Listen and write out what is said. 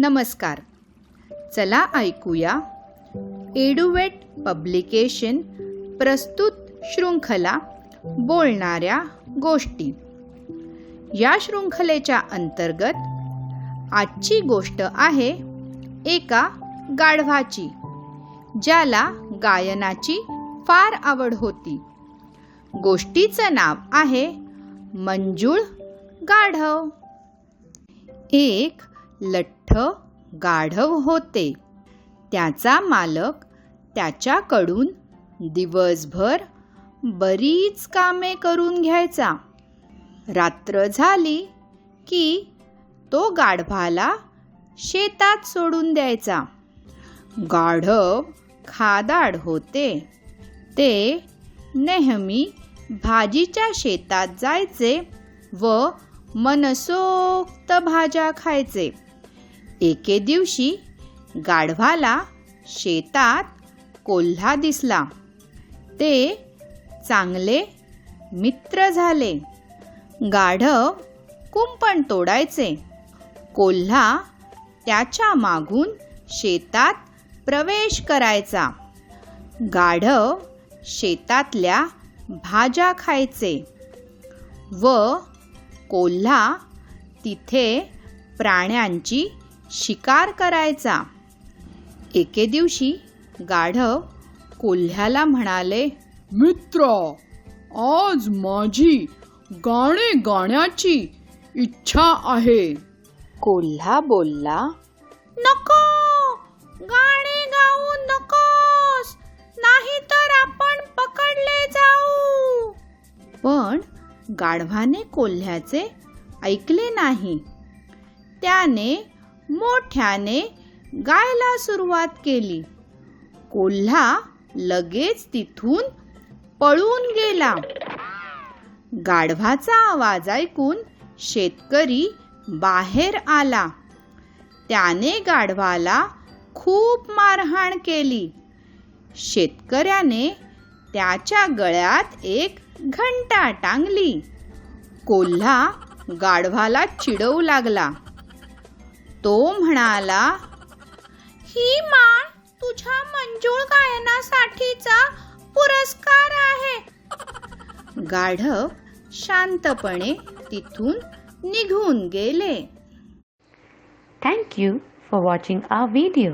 नमस्कार. चला ऐकूया एडुवेट पब्लिकेशन प्रस्तुत शृंखला बोलणाऱ्या गोष्टी. या शृंखलेच्या अंतर्गत आजची गोष्ट आहे एका गाढवाची, ज्याला गायनाची फार आवड होती. गोष्टीचं नाव आहे मंजुळ गाढव. एक लठ्ठ गाढव होते. त्याचा मालक त्याच्याकडून दिवसभर बरीच कामे करून घ्यायचा. रात्र झाली की तो गाढवाला शेतात सोडून द्यायचा. गाढव खादाड होते. ते नेहमी भाजीच्या शेतात जायचे व मनसोक्त भाज्या खायचे. एके दिवशी गाढवाला शेतात कोल्हा दिसला. ते चांगले मित्र झाले. गाढव कुंपण तोडायचे. कोल्हा त्याच्या मागून शेतात प्रवेश करायचा. गाढव शेतातल्या भाज्या खायचे व कोल्हा तिथे प्राण्यांची शिकार करायचा. एके दिवशी गाढव कोल्ह्याला म्हणाले, मित्रा, आज माझी गाणे गाण्याची इच्छा आहे. कोल्हा बोलला, नको, गाणे गाऊ नकोस, नाहीतर आपण पकडले जाऊ. पण गाढवाने कोल्ह्याचे ऐकले नाही. त्याने मोठ्याने गायला सुरुवात केली. कोल्हा लगेच तिथून पळून गेला. गाढवाचा आवाज ऐकून शेतकरी बाहेर आला. त्याने गाढवाला खूप मारहाण केली. शेतकऱ्याने त्याच्या गळ्यात एक घंटा टांगली. कोल्हा गाढवाला चिडवू लागला. तो म्हणाला, ही माळ तुझ्या मंजुळ गायनासाठीचा पुरस्कार आहे. गाढव शांतपणे तिथून निघून गेले. Thank you for watching our video.